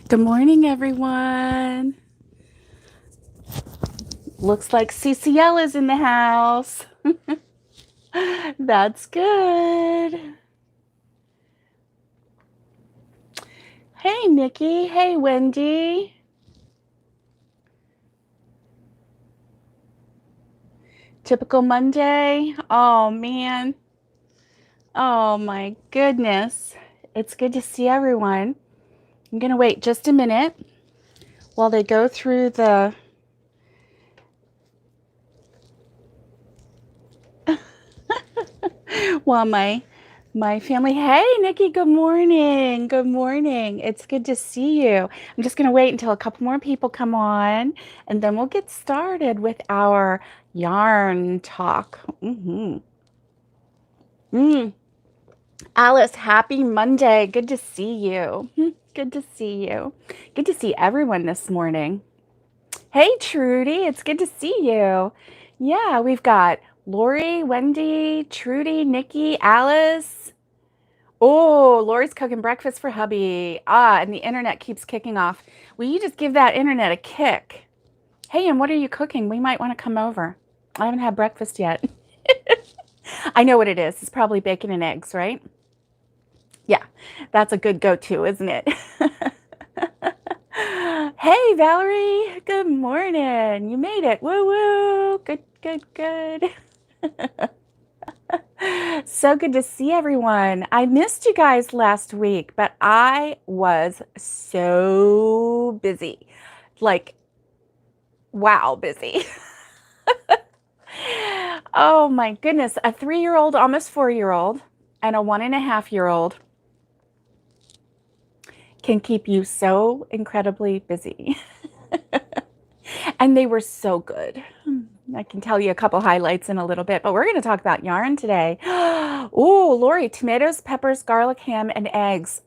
Good morning, everyone. Looks like CCL is in the house. That's good. Hey, Nikki. Hey, Wendy. Typical Monday. Oh, man. Oh, my goodness. It's good to see everyone. I'm going to wait just a minute while they go through the... while my family. Hey, Nikki, good morning. Good morning. It's good to see you. I'm just going to wait until a couple more people come on, and then we'll get started with our yarn talk. Alice, happy Monday. Good to see you. Good to see you. Good to see everyone this morning. Hey, Trudy, it's good to see you. Yeah, we've got Lori, Wendy, Trudy, Nikki, Alice. Oh, Lori's cooking breakfast for hubby. And the internet keeps kicking off. Will you just give that internet a kick? Hey, and what are you cooking? We might want to come over. I haven't had breakfast yet. I know what it is. It's probably bacon and eggs, right? Yeah, that's a good go-to, isn't it? Hey, Valerie. Good morning. You made it. Woo woo. Good, good, good. So good to see everyone. I missed you guys last week, but I was so busy. Like, wow, busy. Oh my goodness. A 3-year-old, almost 4-year-old, and a 1.5-year-old can keep you so incredibly busy. And they were so good. I can tell you a couple highlights in a little bit, but we're going to talk about yarn today. Oh, Lori, tomatoes, peppers, garlic, ham, and eggs.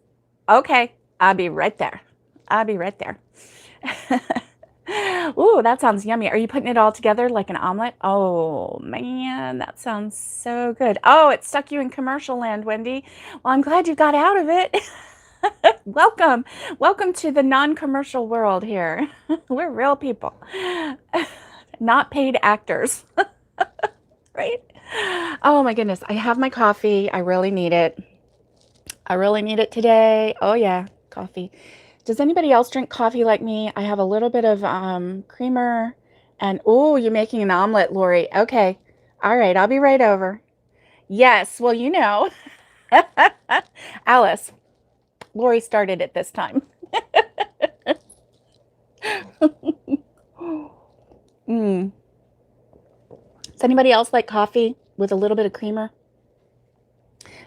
Okay, I'll be right there. I'll be right there. Ooh, that sounds yummy. Are you putting it all together like an omelet? Oh, man, that sounds so good. Oh, it stuck you in commercial land, Wendy. Well, I'm glad you got out of it. Welcome. Welcome to the non-commercial world here. We're real people, not paid actors, right? Oh my goodness. I have my coffee. I really need it. I really need it today. Oh yeah, coffee. Does anybody else drink coffee like me? I have a little bit of creamer and oh, you're making an omelet, Lori. Okay. All right, I'll be right over. Yes, well, you know. Alice, Lori started it this time. Mm. Does anybody else like coffee with a little bit of creamer?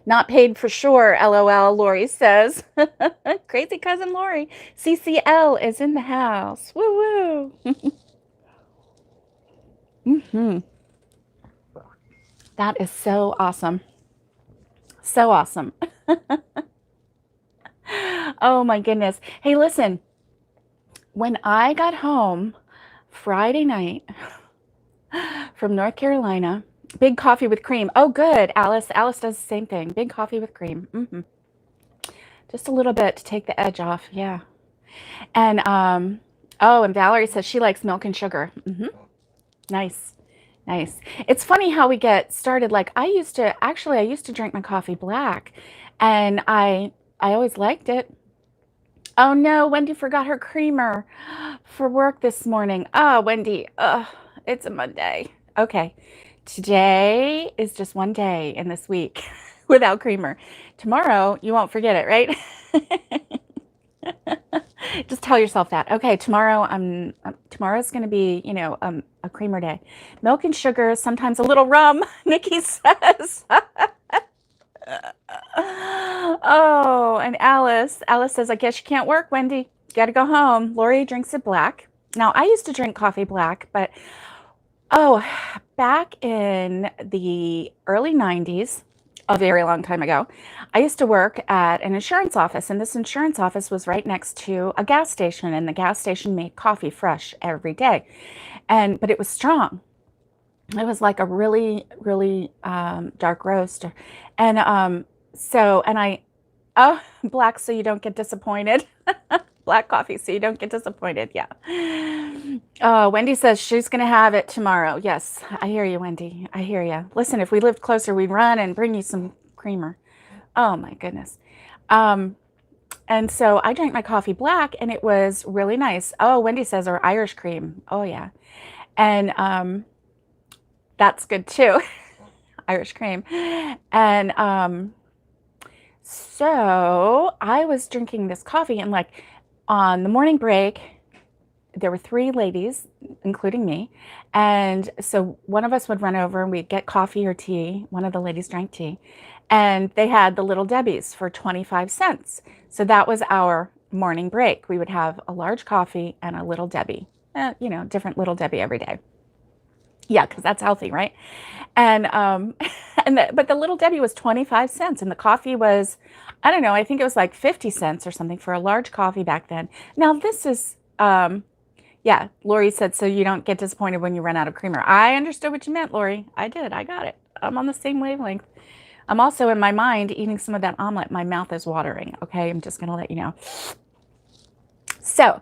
Not paid for sure, LOL, Lori says. Crazy cousin Lori. CCL is in the house. Woo woo. That is so awesome. So awesome. Oh my goodness. Hey, listen. When I got home Friday night from North Carolina, big coffee with cream. Oh, good, Alice. Alice does the same thing. Big coffee with cream. Just a little bit to take the edge off. Yeah. And oh, and Valerie says she likes milk and sugar. Nice. Nice. It's funny how we get started. Like I used to drink my coffee black, and I always liked it. Oh no, Wendy forgot her creamer for work this morning. Oh, Wendy, it's a Monday. Okay. Today is just one day in this week without creamer. Tomorrow, you won't forget it, right? Just tell yourself that. Okay, tomorrow's going to be, a creamer day. Milk and sugar, sometimes a little rum, Nikki says. Oh, and Alice says, I guess you can't work, Wendy. You got to go home. Lori drinks it black. Now, I used to drink coffee black, but back in the early 90s, a very long time ago, I used to work at an insurance office, and this insurance office was right next to a gas station, and the gas station made coffee fresh every day. But it was strong. It was like a really, really dark roast. And oh, black so you don't get disappointed. Black coffee, so you don't get disappointed. Yeah. Wendy says she's going to have it tomorrow. Yes, I hear you, Wendy. I hear you. Listen, if we lived closer, we'd run and bring you some creamer. Oh, my goodness. And so I drank my coffee black, and it was really nice. Oh, Wendy says, or Irish cream. Oh, yeah. And that's good, too. Irish cream. And so I was drinking this coffee, and like on the morning break, there were 3 ladies, including me. And so one of us would run over and we'd get coffee or tea. One of the ladies drank tea. And they had the Little Debbies for 25 cents. So that was our morning break. We would have a large coffee and a Little Debbie. Different Little Debbie every day. Yeah, because that's healthy, right? And but the Little Debbie was 25 cents, and the coffee was, I don't know, I think it was like 50 cents or something for a large coffee back then. Now this is, yeah, Lori said, so you don't get disappointed when you run out of creamer. I understood what you meant, Lori. I did. I got it. I'm on the same wavelength. I'm also in my mind eating some of that omelet. My mouth is watering. Okay, I'm just going to let you know. So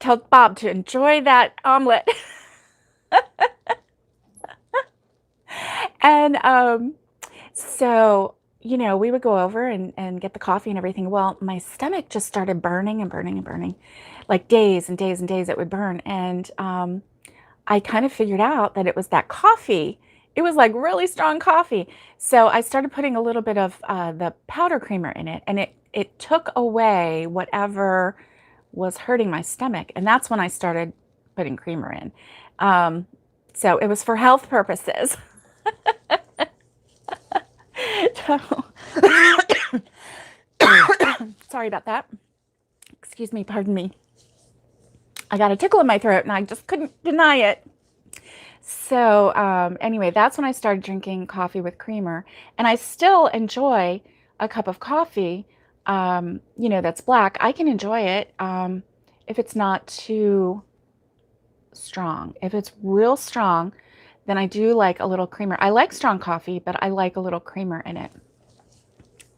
tell Bob to enjoy that omelet. And so, we would go over and get the coffee and everything. Well, my stomach just started burning and burning and burning. Like days and days and days it would burn. And I kind of figured out that it was that coffee. It was like really strong coffee. So I started putting a little bit of the powder creamer in it. And it took away whatever was hurting my stomach. And that's when I started putting creamer in. So it was for health purposes. Sorry about that. Excuse me, pardon me. I got a tickle in my throat and I just couldn't deny it. So anyway, that's when I started drinking coffee with creamer. And I still enjoy a cup of coffee, that's black. I can enjoy it if it's not too strong. If it's real strong, then I do like a little creamer. I like strong coffee, but I like a little creamer in it.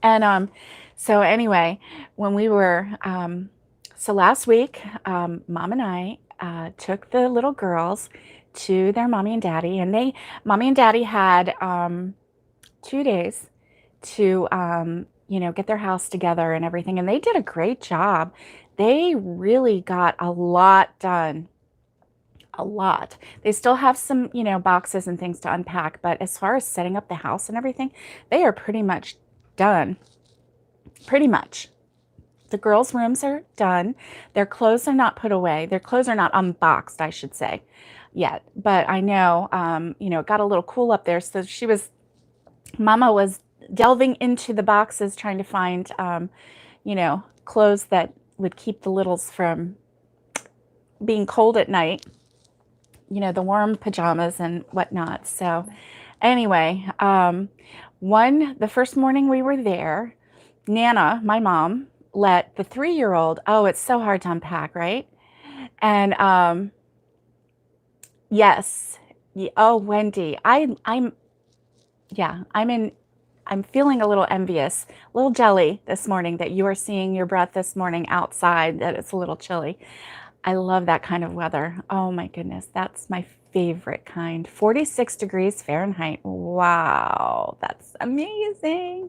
And so anyway, when we were, so last week, Mom and I took the little girls to their mommy and daddy, and mommy and daddy had 2 days to, get their house together and everything. And they did a great job. They really got a lot done. A lot. They still have some, boxes and things to unpack, but as far as setting up the house and everything, they are pretty much done. Pretty much. The girls' rooms are done. Their clothes are not put away. Their clothes are not unboxed, I should say, yet. But I know, it got a little cool up there. So Mama was delving into the boxes trying to find, clothes that would keep the littles from being cold at night. The warm pajamas and whatnot. So anyway, the first morning we were there, Nana, my mom, let the 3-year-old, it's so hard to unpack, right? And yes. Wendy, I'm feeling a little envious, a little jelly this morning that you are seeing your breath this morning outside, that it's a little chilly. I love that kind of weather. Oh my goodness, that's my favorite kind. 46 degrees Fahrenheit. Wow, that's amazing.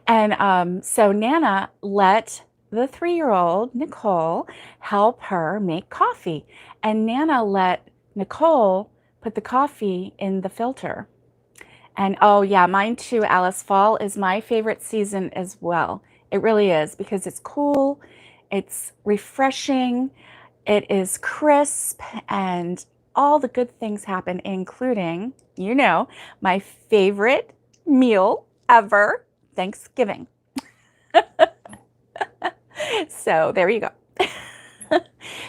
And so Nana let the 3-year-old, Nicole, help her make coffee. And Nana let Nicole put the coffee in the filter. And oh yeah, mine too, Alice. Fall is my favorite season as well. It really is, because it's cool, it's refreshing, it is crisp, and all the good things happen, including, my favorite meal ever, Thanksgiving. So there you go.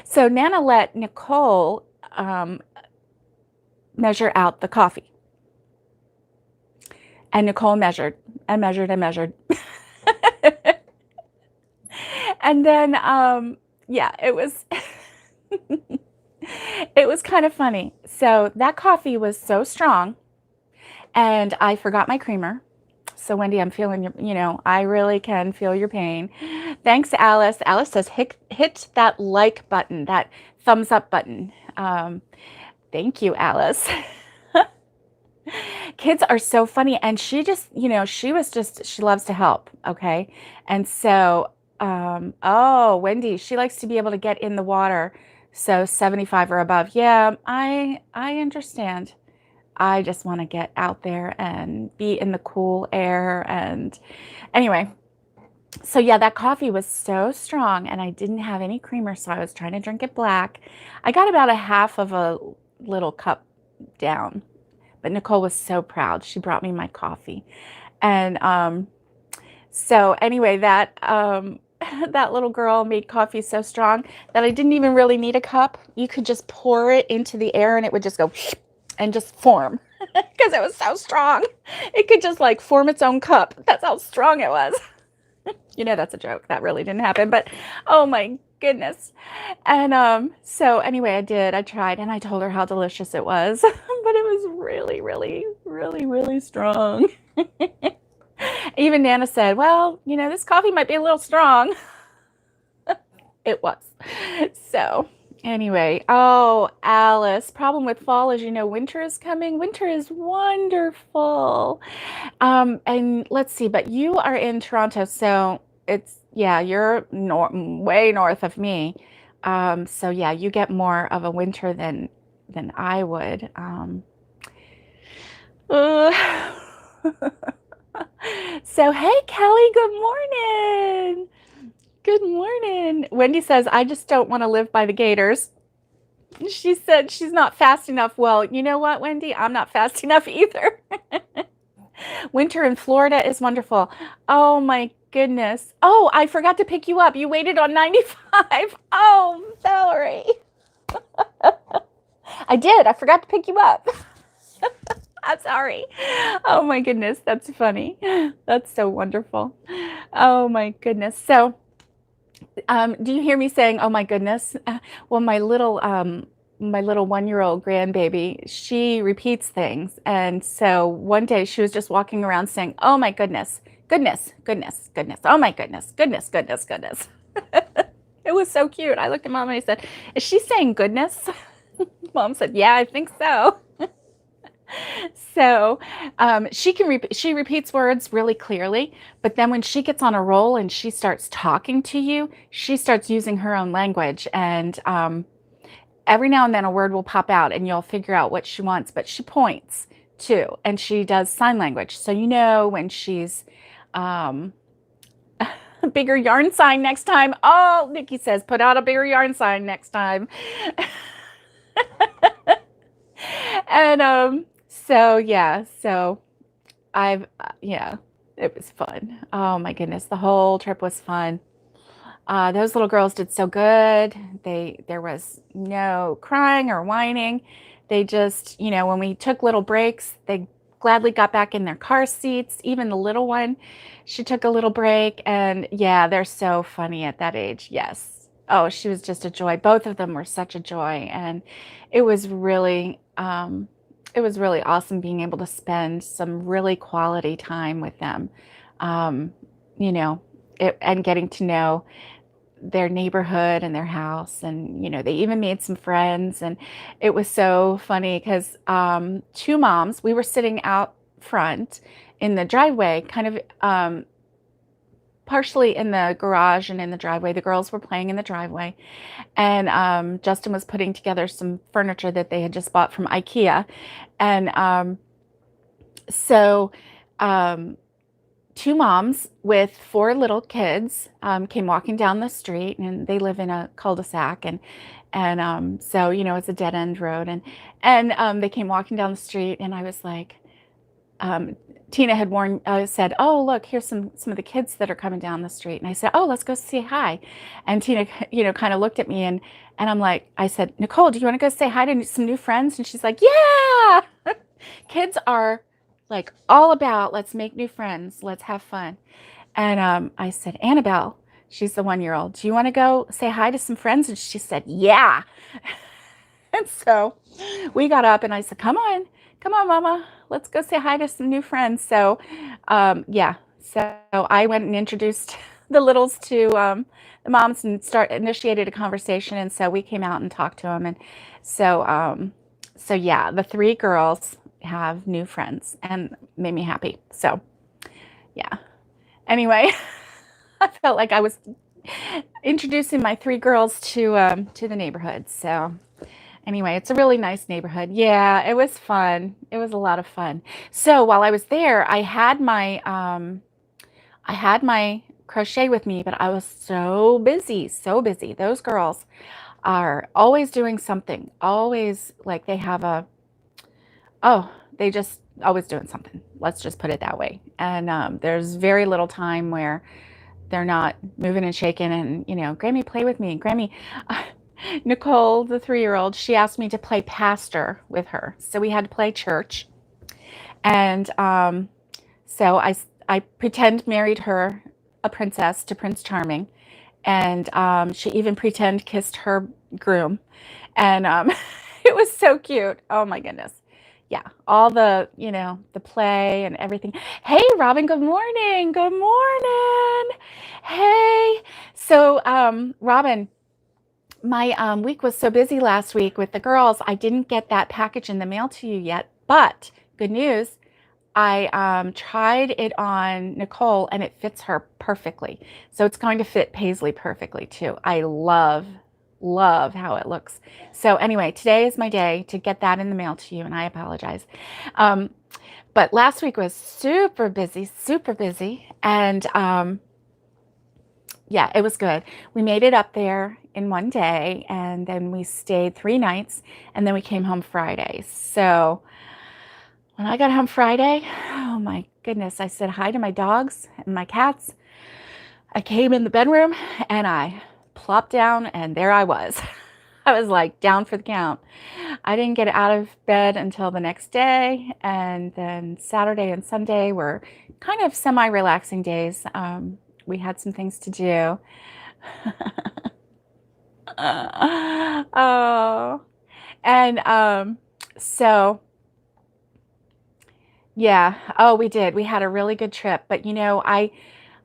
So Nana let Nicole measure out the coffee. And Nicole measured and measured and measured. And then, it was, it was kind of funny. So that coffee was so strong, and I forgot my creamer. So Wendy, I'm feeling your, I really can feel your pain. Thanks, Alice. Alice says, hit that like button, that thumbs up button. Thank you, Alice. Kids are so funny. And she just, she loves to help. Okay. And so, oh, Wendy, she likes to be able to get in the water. So 75 or above. Yeah, I understand. I just want to get out there and be in the cool air. And anyway, so yeah, that coffee was so strong and I didn't have any creamer, so I was trying to drink it black. I got about a half of a little cup down, but Nicole was so proud. She brought me my coffee. And so anyway, that that little girl made coffee so strong that I didn't even really need a cup. You could just pour it into the air and it would just go and just form because it was so strong. It could just like form its own cup. That's how strong it was. That's a joke. That really didn't happen, but oh my goodness. And so anyway, I tried and I told her how delicious it was, but it was really, really, really, really strong. Even Nana said, well, this coffee might be a little strong. It was. So anyway, oh, Alice, problem with fall is, winter is coming. Winter is wonderful. And let's see, but you are in Toronto, so you're way north of me. So yeah, you get more of a winter than I would. So hey, Kelly, good morning. Good morning. Wendy says, I just don't want to live by the gators. She said she's not fast enough. Well, you know what, Wendy? I'm not fast enough either. Winter in Florida is wonderful. Oh my goodness. Oh, I forgot to pick you up. You waited on 95. Oh, Valerie. I did. I forgot to pick you up. I'm sorry. Oh my goodness. That's funny. That's so wonderful. Oh my goodness. So, do you hear me saying, oh my goodness? Well, my little 1-year-old grandbaby, she repeats things. And so one day she was just walking around saying, oh my goodness, goodness, goodness, goodness, oh my goodness, goodness, goodness, goodness. It was so cute. I looked at Mom and I said, is she saying goodness? Mom said, yeah, I think so. So she repeats words really clearly, but then when she gets on a roll and she starts talking to you, she starts using her own language. And every now and then a word will pop out and you'll figure out what she wants, but she points too, and she does sign language. So when she's a bigger yarn sign next time. Oh, Nikki says, put out a bigger yarn sign next time. And so it was fun. Oh my goodness, the whole trip was fun. Those little girls did so good. There was no crying or whining. They just, when we took little breaks, they gladly got back in their car seats. Even the little one, she took a little break. And yeah, they're so funny at that age. Yes. Oh, she was just a joy. Both of them were such a joy. And it was really awesome being able to spend some really quality time with them. And getting to know their neighborhood and their house. And, they even made some friends. And it was so funny because two moms, we were sitting out front in the driveway, kind of partially in the garage and in the driveway. The girls were playing in the driveway. And Justin was putting together some furniture that they had just bought from IKEA. And so two moms with 4 little kids came walking down the street, and they live in a cul-de-sac, and so it's a dead end road, and they came walking down the street, and I was like, Tina had said, oh look, here's some of the kids that are coming down the street, and I said, oh, let's go say hi. And Tina kind of looked at me, and I'm like, I said, Nicole, do you want to go say hi to some new friends? And she's like, yeah. Kids are like all about, let's make new friends, let's have fun. And I said, Annabelle, she's the 1-year-old, do you want to go say hi to some friends? And she said, yeah. And so we got up and I said, come on, Come on, Mama. Let's go say hi to some new friends. So, yeah. So I went and introduced the littles to the moms and initiated a conversation. And so we came out and talked to them. And so yeah, the three girls have new friends and made me happy. So yeah. Anyway, I felt like I was introducing my three girls to the neighborhood. So anyway, it's a really nice neighborhood. Yeah, it was fun. It was a lot of fun. So while I was there, I had my crochet with me, but I was so busy, so busy. Those girls are always doing something. Always like they just always doing something. Let's just put it that way. And there's very little time where they're not moving and shaking and, Grammy, play with me. Grammy, Nicole, the 3-year-old, she asked me to play pastor with her. So we had to play church. And so I pretend married her a princess to Prince Charming. And she even pretend kissed her groom. And it was so cute. Oh my goodness. Yeah, all the play and everything. Hey, Robin, good morning. Good morning. Hey. So, Robin, my week was so busy last week with the girls, I didn't get that package in the mail to you yet. But good news, I tried it on Nicole and it fits her perfectly. So it's going to fit Paisley perfectly too. I love how it looks. So anyway, today is my day to get that in the mail to you, and I apologize. But last week was super busy, and yeah, it was good. We made it up there in one day, and then we stayed 3 nights, and then we came home Friday. So when I got home Friday, oh my goodness, I said hi to my dogs and my cats. I came in the bedroom and I plopped down, and there I was. I was like down for the count. I didn't get out of bed until the next day, and then Saturday and Sunday were kind of semi-relaxing days. We had some things to do. Oh, and so yeah. Oh, we did. We had a really good trip. But I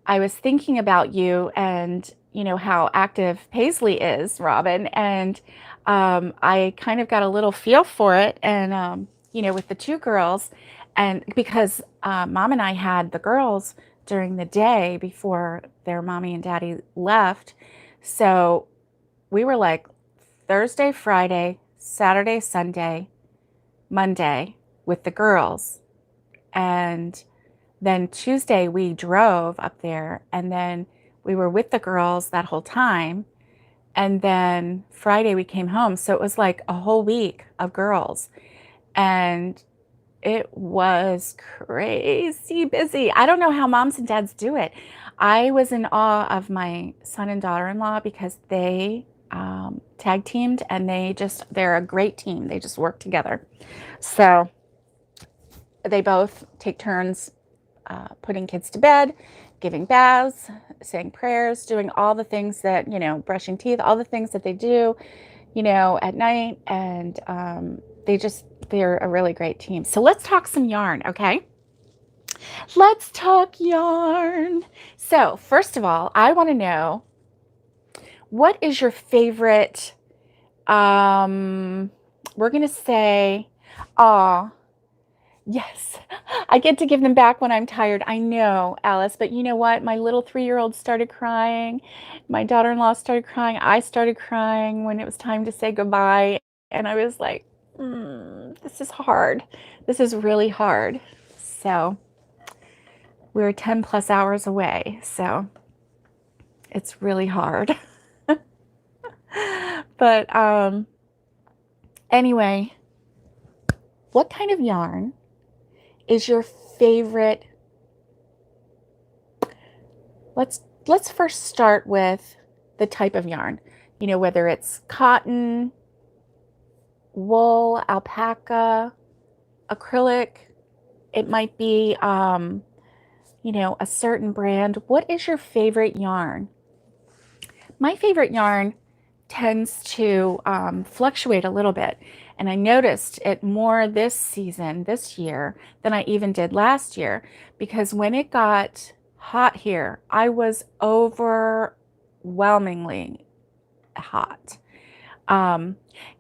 was thinking about you and how active Paisley is, Robin, and I kind of got a little feel for it, and with the 2 girls, and because Mom and I had the girls during the day before their mommy and daddy left, so we were like Thursday, Friday, Saturday, Sunday, Monday with the girls, and then Tuesday we drove up there, and then we were with the girls that whole time. And then Friday we came home. So it was like a whole week of girls. And it was crazy busy. I don't know how moms and dads do it. I was in awe of my son and daughter-in-law because they tag teamed, and they're a great team. They just work together. So they both take turns putting kids to bed, giving baths, saying prayers, doing all the things that, brushing teeth, all the things that they do, at night. And they're a really great team. So let's talk some yarn, okay? Let's talk yarn. So first of all, I want to know, what is your favorite, we're going to say, yes, I get to give them back when I'm tired. I know, Alice, but you know what? My little 3-year-old started crying. My daughter-in-law started crying. I started crying when it was time to say goodbye. And I was like, this is hard. This is really hard. So we were 10 plus hours away. So it's really hard. But anyway, what kind of yarn is your favorite? Let's first start with the type of yarn. Whether it's cotton, wool, alpaca, acrylic, it might be a certain brand. What is your favorite yarn? My favorite yarn tends to fluctuate a little bit. And I noticed it more this season, this year, than I even did last year, because when it got hot here, I was overwhelmingly hot.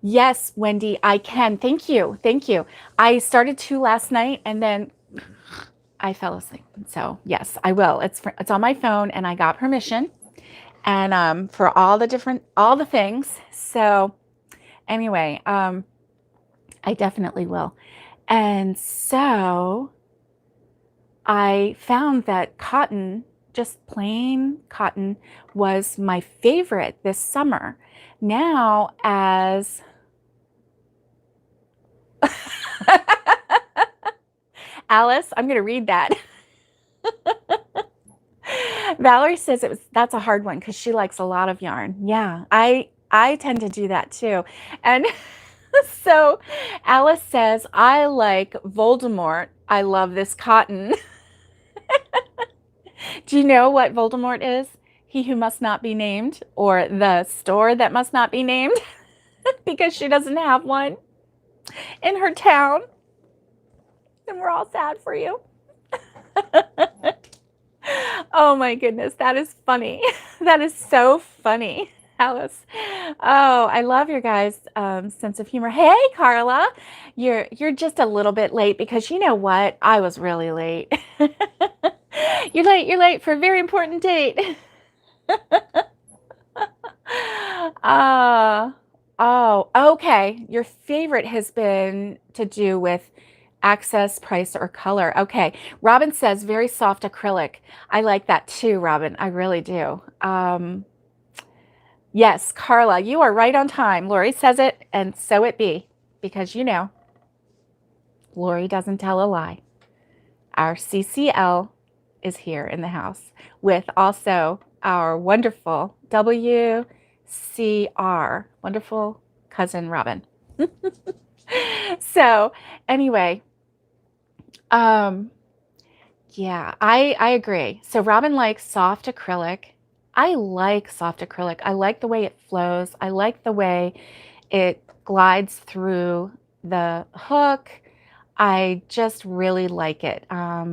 Yes, Wendy, I can. Thank you. Thank you. I started 2 last night and then I fell asleep. So yes, I will. It's on my phone and I got permission and for all the things. So anyway, I definitely will. And so I found that cotton, just plain cotton, was my favorite this summer. Now, as Alice, I'm going to read that. Valerie says that's a hard one because she likes a lot of yarn. Yeah, I tend to do that too. And so Alice says, I like Voldemort. I love this cotton. Do you know what Voldemort is? He who must not be named, or the store that must not be named because she doesn't have one in her town. And we're all sad for you. Oh my goodness, that is funny. That is so funny, Alice. Oh, I love your guys' sense of humor. Hey, Carla, you're just a little bit late because you know what? I was really late. You're late. You're late for a very important date. Oh, okay. Your favorite has been to do with access, price, or color. Okay. Robin says very soft acrylic. I like that too, Robin. I really do. Yes, Carla, you are right on time. Lori says it, and so it be, because you know, Lori doesn't tell a lie. Our CCL is here in the house with also our wonderful WCR, wonderful cousin Robin. So anyway, yeah, I agree. So Robin likes soft acrylic. I like soft acrylic. I like the way it flows. I like the way it glides through the hook. I just really like it. Let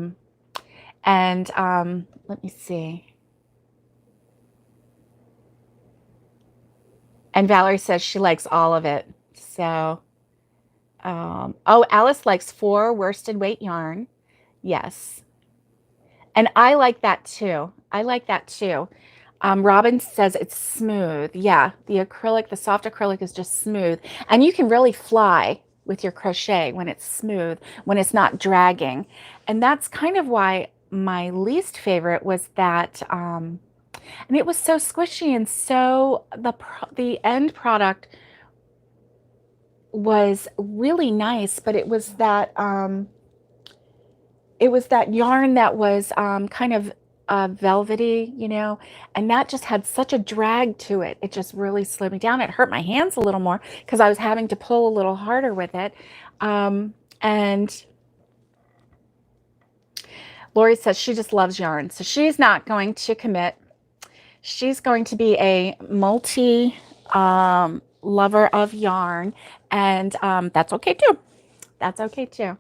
me see. And Valerie says she likes all of it. So, oh, Alice likes 4 worsted weight yarn. Yes. And I like that too. I like that too. Robin says it's smooth. Yeah, the soft acrylic is just smooth. And you can really fly with your crochet when it's smooth, when it's not dragging. And that's kind of why my least favorite was that, and it was so squishy, and so the end product was really nice, but it was that yarn that was kind of velvety, you know, and that just had such a drag to it. It just really slowed me down. It hurt my hands a little more because I was having to pull a little harder with it. And Lori says she just loves yarn, so she's not going to commit. She's going to be a multi lover of yarn, and that's okay too. That's okay too.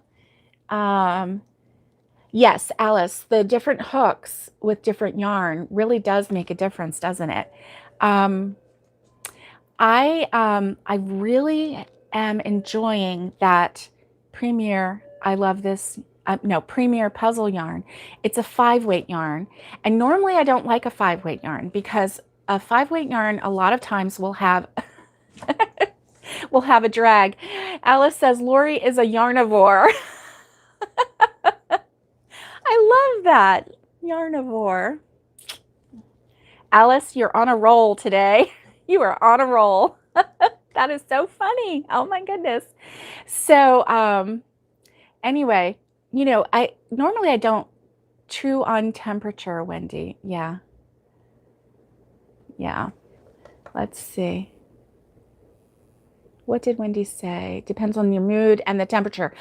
Yes, Alice, the different hooks with different yarn really does make a difference, doesn't it? I really am enjoying that Premier. I love this. No, Premier puzzle yarn. It's a 5-weight yarn, and normally I don't like a 5-weight yarn because a 5-weight yarn a lot of times will have will have a drag. Alice says Lori is a yarnivore. I love that. Yarnivore. Alice, you're on a roll today. You are on a roll. That is so funny. Oh my goodness. So anyway, you know, normally I don't chew on temperature, Wendy. Yeah. Yeah. Let's see. What did Wendy say? Depends on your mood and the temperature.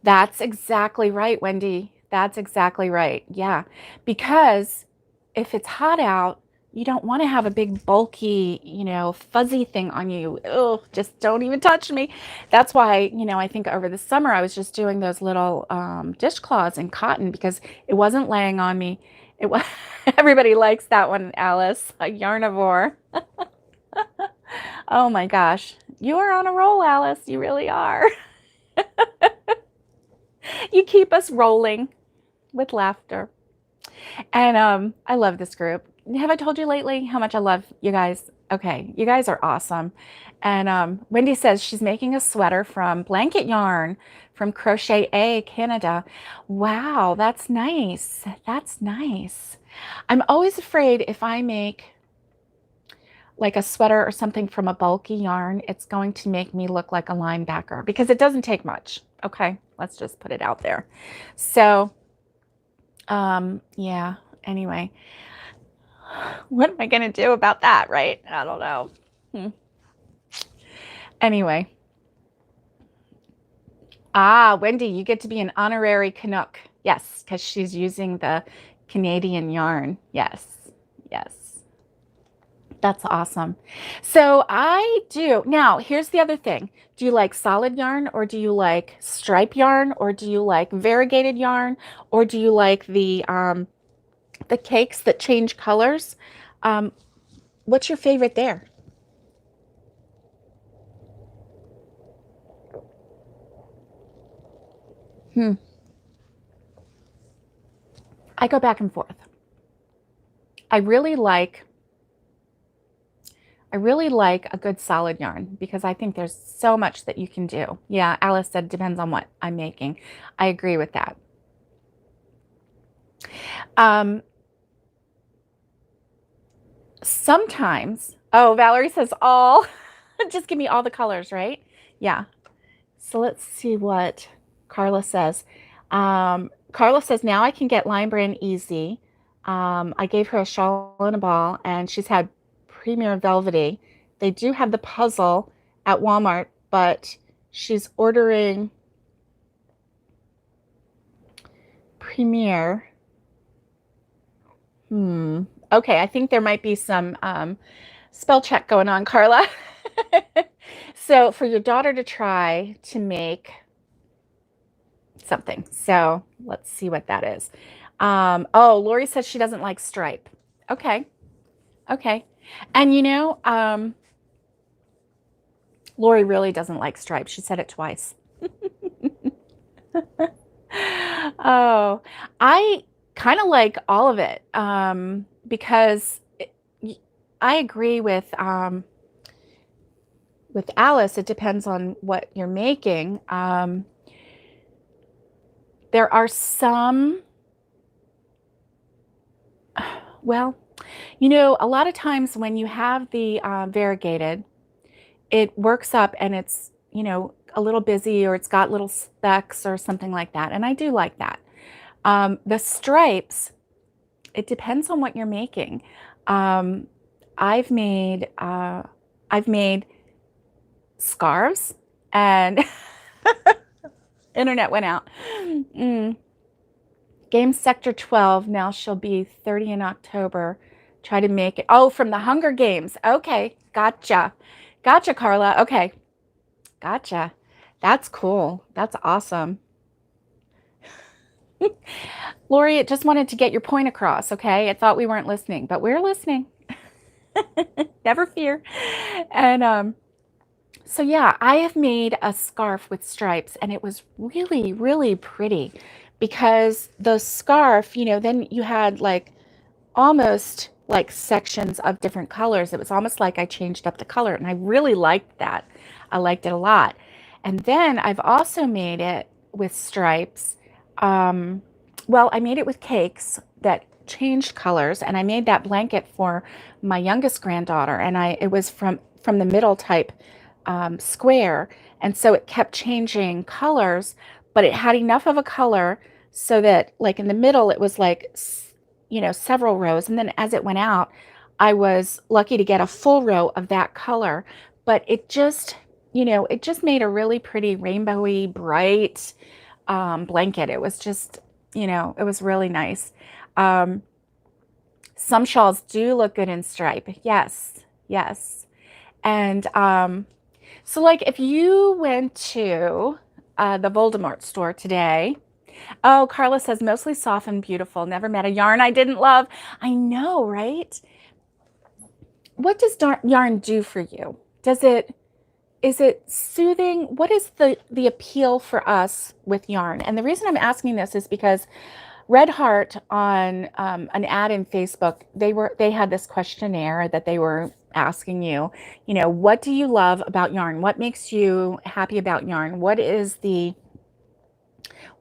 That's exactly right, Wendy. That's exactly right. Yeah. Because if it's hot out, You don't want to have a big bulky, fuzzy thing on you. Oh, just don't even touch me. That's why, I think over the summer I was just doing those little dishcloths in cotton because it wasn't laying on me. It was everybody likes that one, Alice, a yarnivore. Oh my gosh. You are on a roll, Alice. You really are. You keep us rolling with laughter. And I love this group. Have I told you lately how much I love you guys? Okay, you guys are awesome. And Wendy says she's making a sweater from blanket yarn from Crochet A, Canada. Wow, that's nice. That's nice. I'm always afraid if I make like a sweater or something from a bulky yarn, it's going to make me look like a linebacker because it doesn't take much. Okay, let's just put it out there. So, yeah, anyway, what am I going to do about that, right? I don't know. Anyway. Wendy, you get to be an honorary Canuck. Yes, because she's using the Canadian yarn. Yes, yes. That's awesome. So I do. Now, here's the other thing. Do you like solid yarn or do you like stripe yarn or do you like variegated yarn or do you like the cakes that change colors? What's your favorite there? I go back and forth. I really like a good solid yarn because I think there's so much that you can do. Yeah, Alice said it depends on what I'm making. I agree with that. Sometimes, Valerie says all. Just give me all the colors, right? Yeah. So let's see what Carla says. Carla says, now I can get Lime Brand easy. I gave her a shawl and a ball, and she's had Premier Velvety. They do have the puzzle at Walmart, but she's ordering Premier. Okay, I think there might be some spell check going on, Carla. So for your daughter to try to make something. So let's see what that is. Lori says she doesn't like stripe. Okay. And Lori really doesn't like stripe. She said it twice. Oh, I kind of like all of it because I agree with Alice. It depends on what you're making. There are some, well, a lot of times when you have the variegated, it works up and it's, a little busy or it's got little specks or something like that. And I do like that. The stripes, it depends on what you're making. I've made scarves and internet went out. Game Sector 12, now she'll be 30 in October. Try to make it. Oh, from the Hunger Games. Okay, gotcha, Carla. Okay, gotcha. That's cool. That's awesome. Lori, it just wanted to get your point across, okay? I thought we weren't listening, but we're listening. Never fear. And so yeah, I have made a scarf with stripes and it was really, really pretty because the scarf, then you had like almost like sections of different colors. It was almost like I changed up the color and I really liked that. I liked it a lot. And then I've also made it with stripes. Well, I made it with cakes that changed colors and I made that blanket for my youngest granddaughter and it was from the middle type square, and so it kept changing colors, but it had enough of a color so that like in the middle it was like several rows, and then as it went out I was lucky to get a full row of that color, but it just made a really pretty rainbowy bright blanket. It was just it was really nice. Some shawls do look good in stripe. Yes, yes. And so like if you went to the Voldemort store today, oh, Carla says mostly soft and beautiful. Never met a yarn I didn't love. I know, right? What does yarn do for you? Is it soothing? What is the appeal for us with yarn? And the reason I'm asking this is because Red Heart on an ad in Facebook, they had this questionnaire that they were asking you, what do you love about yarn? What makes you happy about yarn? What is the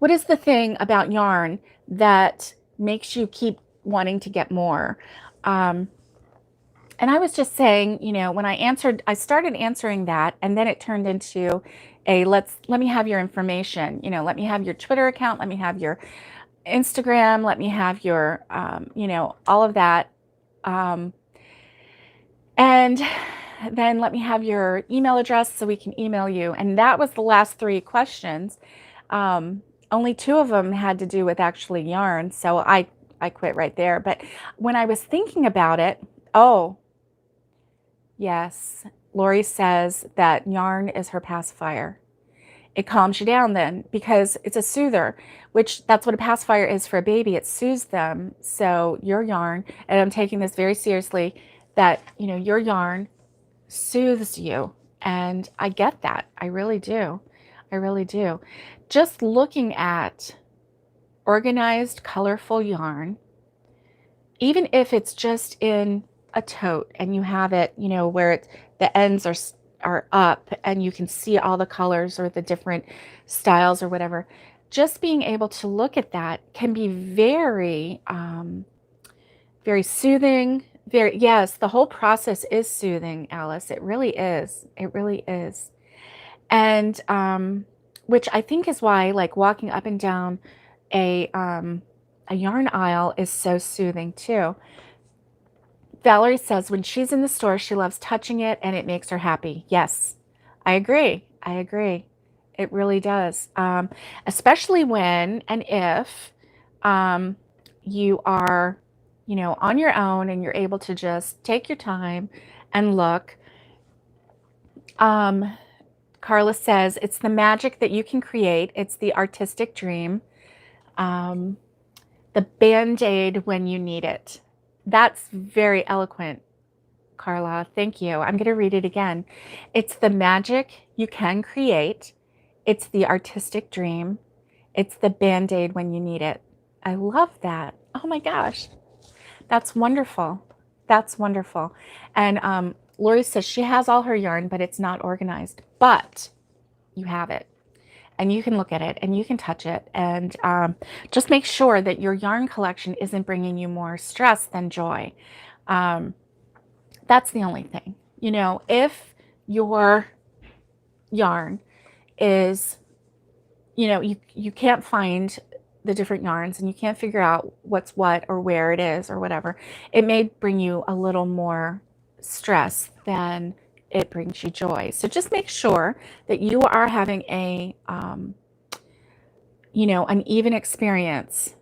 thing about yarn that makes you keep wanting to get more? And I was just saying, when I started answering that, and then it turned into let me have your information, let me have your Twitter account, let me have your Instagram, let me have your, all of that. And then let me have your email address so we can email you. And that was the last 3 questions. Only 2 of them had to do with actually yarn. So I quit right there. But when I was thinking about it, oh, yes, Lori says that yarn is her pacifier. It calms you down then because it's a soother, which that's what a pacifier is for a baby. It soothes them. So your yarn, and I'm taking this very seriously, that, your yarn soothes you. And I get that. I really do. I really do. Just looking at organized, colorful yarn, even if it's just in a tote and you have it, where the ends are up and you can see all the colors or the different styles or whatever, just being able to look at that can be very, very soothing. Yes, the whole process is soothing, Alice. It really is. It really is. And, which I think is why, like, walking up and down a yarn aisle is so soothing too. Valerie says when she's in the store, she loves touching it and it makes her happy. yes, I agree. I agree. It really does. Especially when and if you are, on your own and you're able to just take your time and look. Carla says it's the magic that you can create. It's the artistic dream. The Band-Aid when you need it. That's very eloquent, Carla. Thank you. I'm going to read it again. It's the magic you can create. It's the artistic dream. It's the Band-Aid when you need it. I love that. Oh my gosh. That's wonderful. That's wonderful. And Lori says she has all her yarn, but it's not organized. But you have it. And you can look at it and you can touch it, and just make sure that your yarn collection isn't bringing you more stress than joy. That's the only thing. If your yarn is, you can't find the different yarns and you can't figure out what's what or where it is or whatever, it may bring you a little more stress than it brings you joy. So just make sure that you are having an even experience,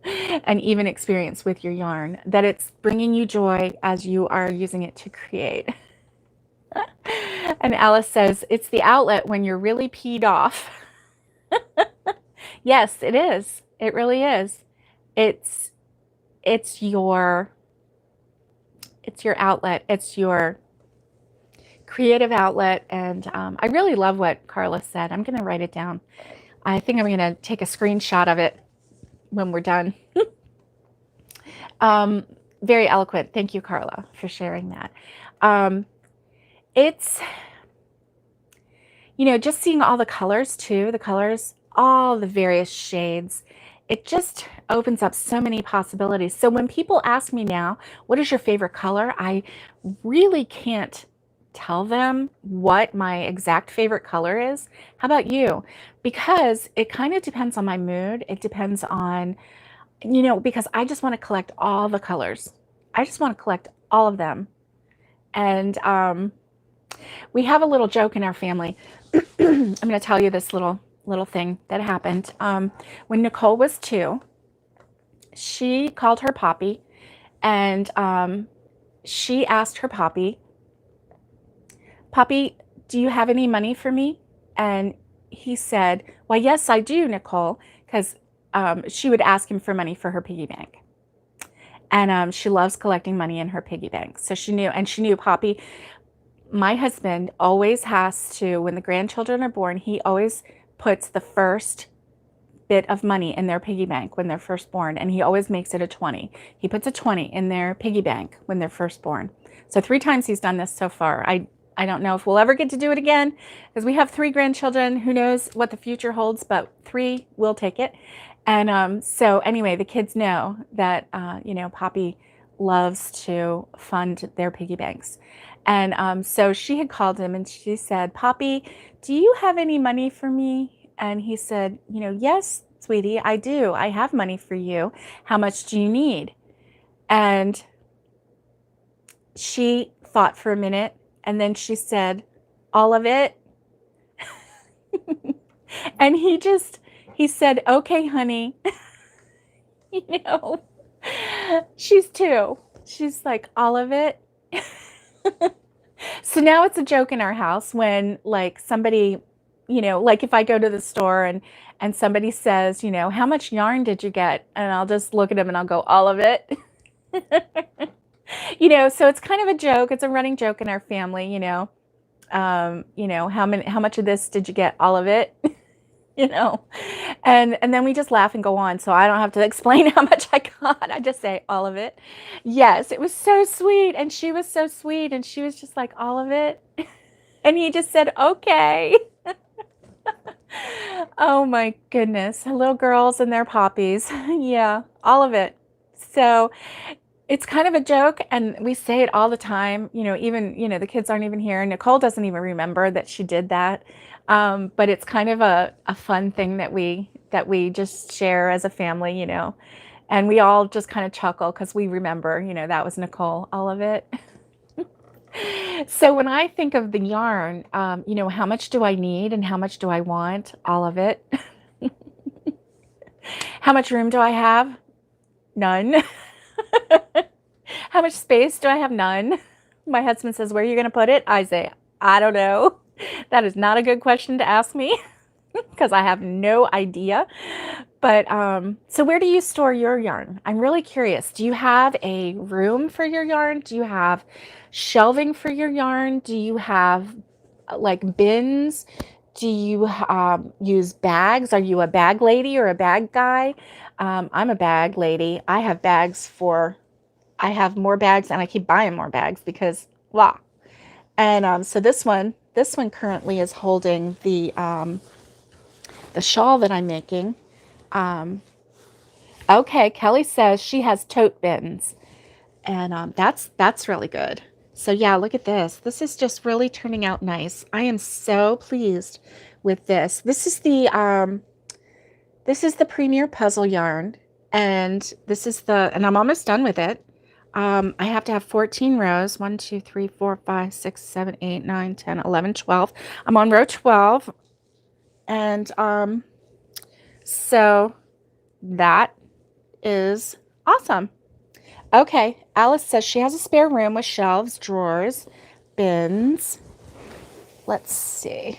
an even experience with your yarn, that it's bringing you joy as you are using it to create. And Alice says, it's the outlet when you're really peed off. Yes, it is. It really is. It's your outlet. It's your creative outlet. And I really love what Carla said. I'm going to write it down. I think I'm going to take a screenshot of it when we're done. Very eloquent. Thank you, Carla, for sharing that. It's, just seeing all the colors too, all the various shades, it just opens up so many possibilities. So when people ask me now, what is your favorite color? I really can't tell them what my exact favorite color is. How about you? Because it kind of depends on my mood. It depends on, because I just want to collect all the colors. I just want to collect all of them. And we have a little joke in our family. I'm going to tell you this little thing that happened. When Nicole was 2, she called her Poppy, and she asked her Poppy, Poppy, do you have any money for me? And he said, well, yes, I do, Nicole, because she would ask him for money for her piggy bank. And she loves collecting money in her piggy bank. So she knew Poppy. My husband always has to, when the grandchildren are born, he always puts the first bit of money in their piggy bank when they're first born, and he always makes it a 20. He puts a 20 in their piggy bank when they're first born. So 3 times he's done this so far. I don't know if we'll ever get to do it again, because we have 3 grandchildren. Who knows what the future holds, but 3, we'll take it. And so anyway, the kids know that, Poppy loves to fund their piggy banks. And so she had called him and she said, Poppy, do you have any money for me? And he said, yes, sweetie, I do. I have money for you. How much do you need? And she thought for a minute, and then she said, all of it. And he said, okay, honey. She's 2. She's like, all of it. So now it's a joke in our house when, like, somebody, like if I go to the store and somebody says, how much yarn did you get? And I'll just look at them and I'll go, all of it. So it's kind of a joke. It's a running joke in our family, how much of this did you get? All of it. And then we just laugh and go on. So I don't have to explain how much I got. I just say all of it. Yes, it was so sweet. And she was so sweet. And she was just like, all of it. And he just said, okay. Oh my goodness. Little girls and their poppies. Yeah, all of it. So it's kind of a joke, and we say it all the time. Even, the kids aren't even here. Nicole doesn't even remember that she did that. But it's kind of a fun thing that we just share as a family, and we all just kind of chuckle because we remember, that was Nicole, all of it. So when I think of the yarn, how much do I need and how much do I want? All of it. How much room do I have? None. How much space do I have? None. My husband says, where are you going to put it? I say, I don't know. That is not a good question to ask me because I have no idea. But so where do you store your yarn? I'm really curious. Do you have a room for your yarn? Do you have shelving for your yarn? Do you have like bins? Do you use bags? Are you a bag lady or a bag guy? I'm a bag lady. I have more bags, and I keep buying more bags because, wow. And so this one currently is holding the shawl that I'm making. Okay, Kelly says she has tote bins, and that's really good. So yeah, look at this. This is just really turning out nice. I am so pleased with this. This is the Premier Puzzle yarn, and and I'm almost done with it. I have to have 14 rows. 1, 2, 3, 4, 5, 6, 7, 8, 9, 10, 11, 12. I'm on row 12. And so that is awesome. Okay, Alice says she has a spare room with shelves, drawers, bins. Let's see.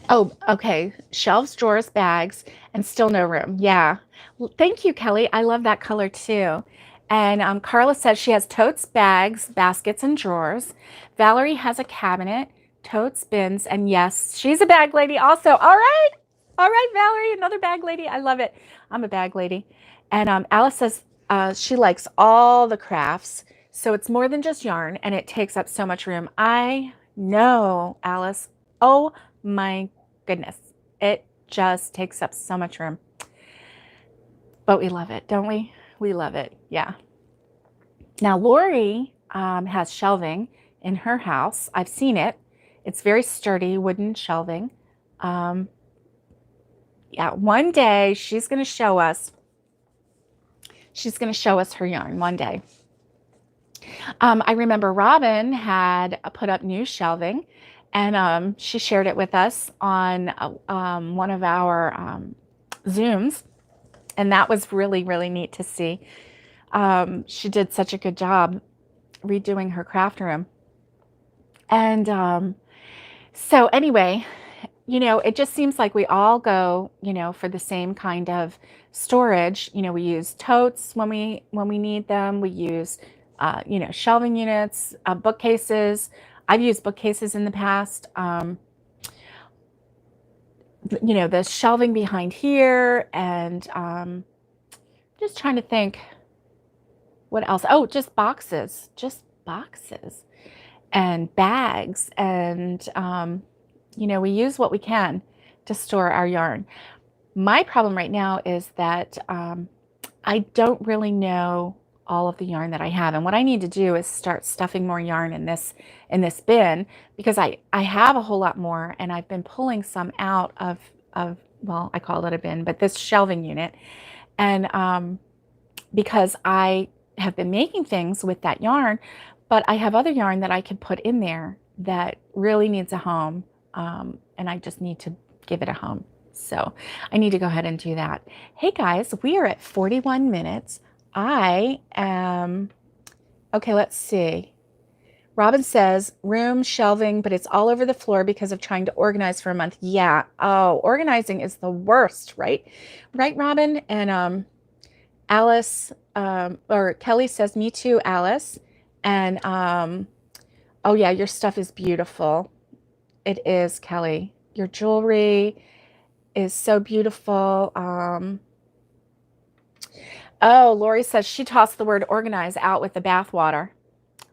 Oh, okay. Shelves, drawers, bags, and still no room. Yeah. Well, thank you, Kelly. I love that color too. And Carla says she has totes, bags, baskets, and drawers. Valerie has a cabinet, totes, bins, and yes, she's a bag lady also. All right. All right, Valerie, another bag lady. I love it. I'm a bag lady. And Alice says she likes all the crafts. So it's more than just yarn, and it takes up so much room. I know, Alice. Oh my goodness. It just takes up so much room. But we love it, don't we? We love it. Yeah. Now, Lori has shelving in her house. I've seen it. It's very sturdy wooden shelving. Yeah, one day she's going to show us. She's going to show us her yarn one day. I remember Robin had put up new shelving, and she shared it with us on one of our Zooms. And that was really, really neat to see. She did such a good job redoing her craft room. And so anyway, it just seems like we all go, for the same kind of storage. We use totes when we need them. We use, shelving units, bookcases. I've used bookcases in the past. The shelving behind here, and just trying to think what else. Oh, just boxes and bags, and we use what we can to store our yarn. My problem right now is that I don't really know all of the yarn that I have, and what I need to do is start stuffing more yarn in this bin, because I have a whole lot more, and I've been pulling some out of well, I call it a bin, but this shelving unit, and because I have been making things with that yarn, but I have other yarn that I can put in there that really needs a home, and I just need to give it a home. So I need to go ahead and do that. Hey guys, we are at 41 minutes. I am, okay, let's see. Robin says, room shelving, but it's all over the floor because of trying to organize for a month. Yeah. Oh, organizing is the worst, right? Right, Robin? And Alice, or Kelly says, me too, Alice. And oh yeah, your stuff is beautiful. It is, Kelly. Your jewelry is so beautiful. Oh, Lori says she tossed the word organize out with the bath water.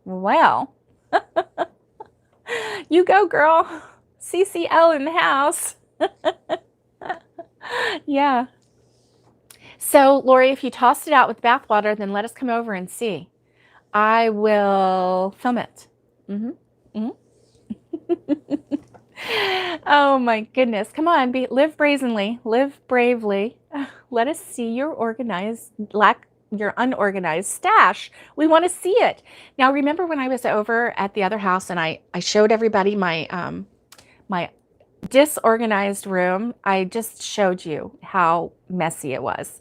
Well, you go, girl. CCL in the house. Yeah. So, Lori, if you tossed it out with bath water, then let us come over and see. I will film it. Oh my goodness. Come on, live brazenly, live bravely. Let us see your your unorganized stash. We want to see it. Now, remember when I was over at the other house and I showed everybody my my disorganized room? I just showed you how messy it was.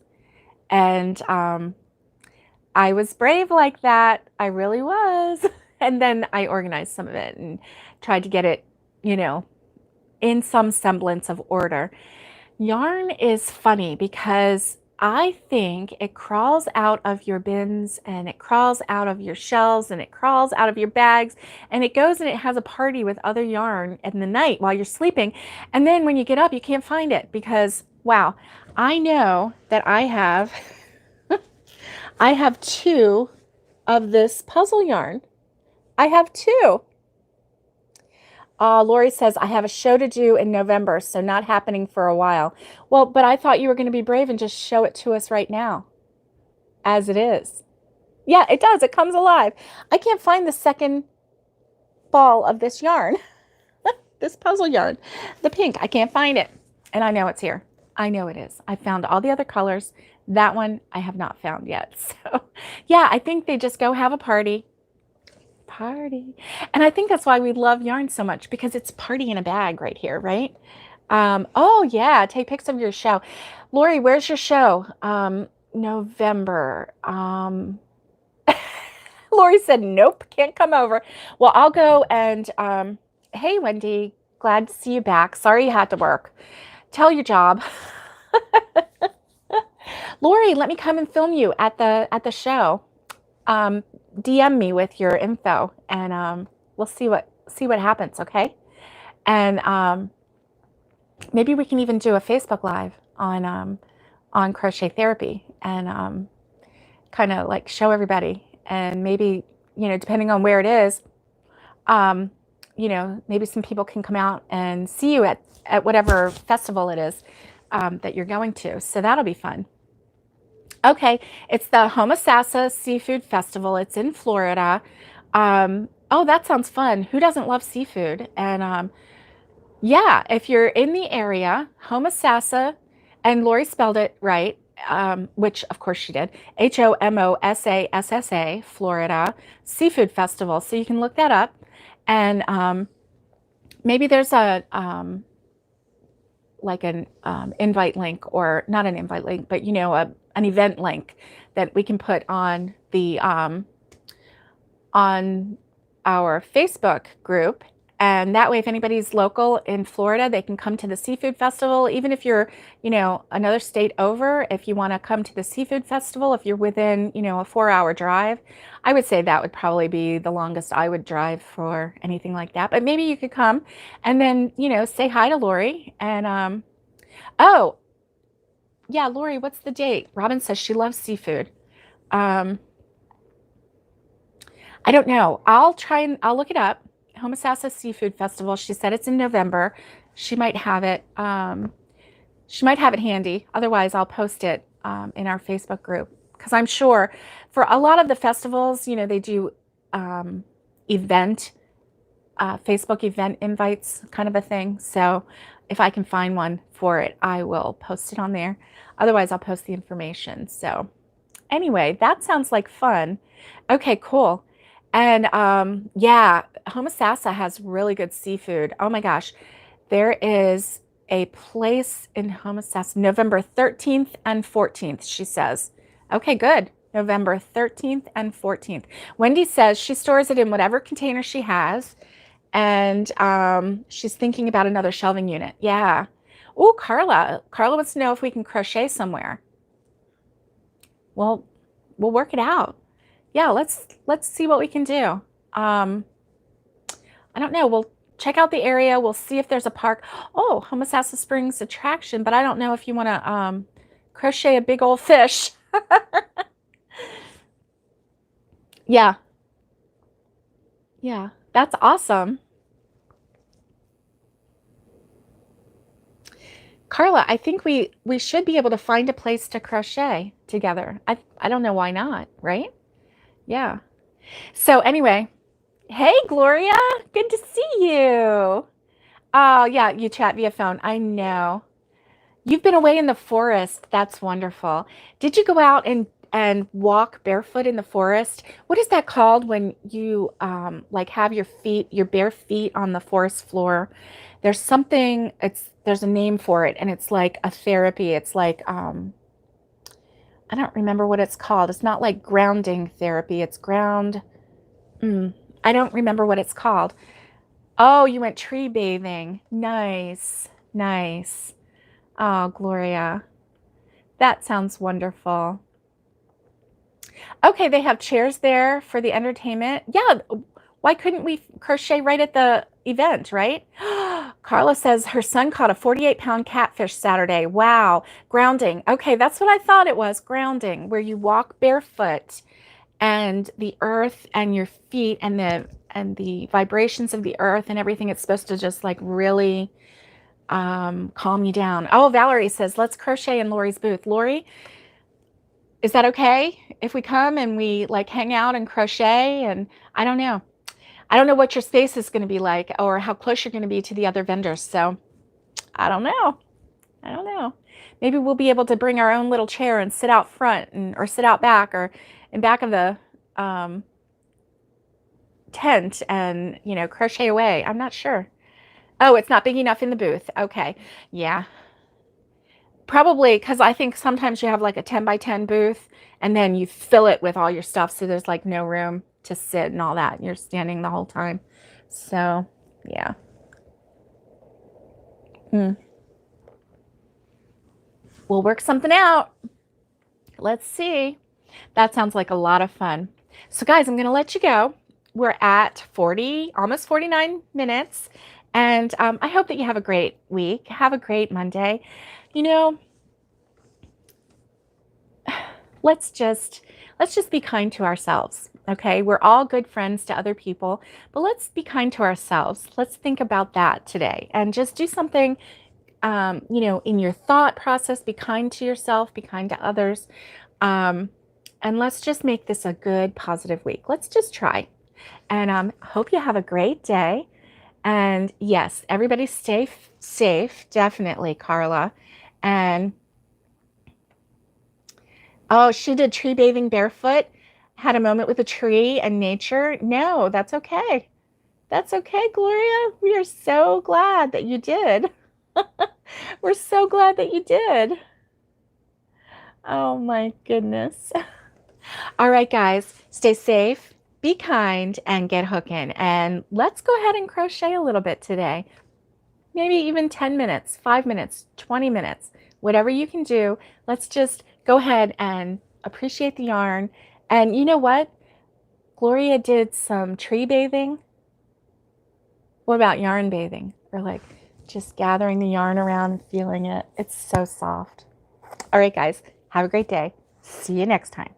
And I was brave like that. I really was. And then I organized some of it and tried to get it, in some semblance of order. Yarn is funny because I think it crawls out of your bins, and it crawls out of your shelves, and it crawls out of your bags, and it goes and it has a party with other yarn in the night while you're sleeping. And then when you get up, you can't find it because, wow, I know that I have I have 2 of this puzzle yarn. I have 2. Lori says, I have a show to do in November, so not happening for a while. Well, but I thought you were going to be brave and just show it to us right now, as it is. Yeah, it does. It comes alive. I can't find the second ball of this yarn, this puzzle yarn, the pink. I can't find it. And I know it's here. I know it is. I found all the other colors. That one I have not found yet. So, yeah, I think they just go have a party. And I think that's why we love yarn so much, because it's party in a bag right here, right? Oh yeah, take pics of your show. Lori, where's your show? November. Lori said, nope, can't come over. Well, I'll go and, hey, Wendy, glad to see you back. Sorry you had to work. Tell your job. Lori, let me come and film you at the show. DM me with your info, and we'll see what happens, okay? And maybe we can even do a Facebook Live on crochet therapy, and kind of like show everybody, and maybe, depending on where it is, maybe some people can come out and see you at whatever festival it is that you're going to. So that'll be fun. Okay, it's the Homosassa Seafood Festival. It's in Florida. Oh, that sounds fun. Who doesn't love seafood? And yeah, if you're in the area, Homosassa, and Lori spelled it right, which of course she did, Homossassa, Florida, Seafood Festival. So you can look that up. And maybe there's a like an invite link, or not an invite link, but an event link that we can put on the on our Facebook group. And that way, if anybody's local in Florida, they can come to the seafood festival. Even if you're, another state over, if you want to come to the seafood festival, if you're within, a 4-hour drive, I would say that would probably be the longest I would drive for anything like that. But maybe you could come and then, say hi to Lori. And, oh, yeah, Lori, what's the date? Robin says she loves seafood. I don't know. I'll look it up. Homosassa Seafood Festival. She said it's in November. She might have it. She might have it handy. Otherwise, I'll post it in our Facebook group, because I'm sure for a lot of the festivals, they do Facebook event invites, kind of a thing. So if I can find one for it, I will post it on there. Otherwise, I'll post the information. So anyway, that sounds like fun. Okay, cool. And yeah, Homosassa has really good seafood. Oh my gosh, there is a place in Homosassa, November 13th and 14th, she says. Okay, good. November 13th and 14th. Wendy says she stores it in whatever container she has, and she's thinking about another shelving unit. Yeah. Oh, Carla wants to know if we can crochet somewhere. Well, we'll work it out. Yeah, let's see what we can do. I don't know. We'll check out the area. We'll see if there's a park. Oh, Homosassa Springs attraction, but I don't know if you want to crochet a big old fish. Yeah. Yeah, that's awesome. Carla, I think we should be able to find a place to crochet together. I don't know why not, right? Yeah. So anyway, hey, Gloria, good to see you. Oh, yeah, you chat via phone. I know. You've been away in the forest. That's wonderful. Did you go out and walk barefoot in the forest? What is that called when you like have your bare feet on the forest floor? There's something, there's a name for it, and it's like a therapy. It's like I don't remember what it's called. It's not like grounding therapy. It's ground. I don't remember what it's called. Oh, you went tree bathing. Nice. Nice. Oh, Gloria. That sounds wonderful. Okay, they have chairs there for the entertainment. Yeah, why couldn't we crochet right at the event, right? Carla says her son caught a 48-pound catfish Saturday. Wow. Grounding. Okay, that's what I thought it was. Grounding, where you walk barefoot and the earth and your feet and the vibrations of the earth and everything. It's supposed to just like really calm you down. Oh, Valerie says, let's crochet in Lori's booth. Lori, is that okay if we come and we like hang out and crochet? And I don't know what your space is going to be like, or how close you're going to be to the other vendors. So I don't know. Maybe we'll be able to bring our own little chair and sit out front or sit out back, or in back of the tent and, crochet away. I'm not sure. Oh, it's not big enough in the booth. Okay. Yeah. Probably because I think sometimes you have like a 10 by 10 booth and then you fill it with all your stuff. So there's like no room to sit and all that. You're standing the whole time. So, yeah. We'll work something out. Let's see. That sounds like a lot of fun. So guys, I'm going to let you go. We're at 40, almost 49 minutes. And I hope that you have a great week. Have a great Monday. Let's just be kind to ourselves. Okay, we're all good friends to other people, but let's be kind to ourselves. Let's think about that today and just do something, in your thought process. Be kind to yourself, be kind to others. And let's just make this a good, positive week. Let's just try. And hope you have a great day. And yes, everybody stay safe, definitely, Carla. And oh, she did tree bathing barefoot, had a moment with a tree and nature. No, that's okay. That's okay, Gloria. We are so glad that you did. We're so glad that you did. Oh my goodness. All right, guys, stay safe, be kind, and get hooking. And let's go ahead and crochet a little bit today. Maybe even 10 minutes, 5 minutes, 20 minutes, whatever you can do. Let's just go ahead and appreciate the yarn. And you know what? Gloria did some tree bathing. What about yarn bathing? Or like just gathering the yarn around and feeling it. It's so soft. All right, guys, have a great day. See you next time.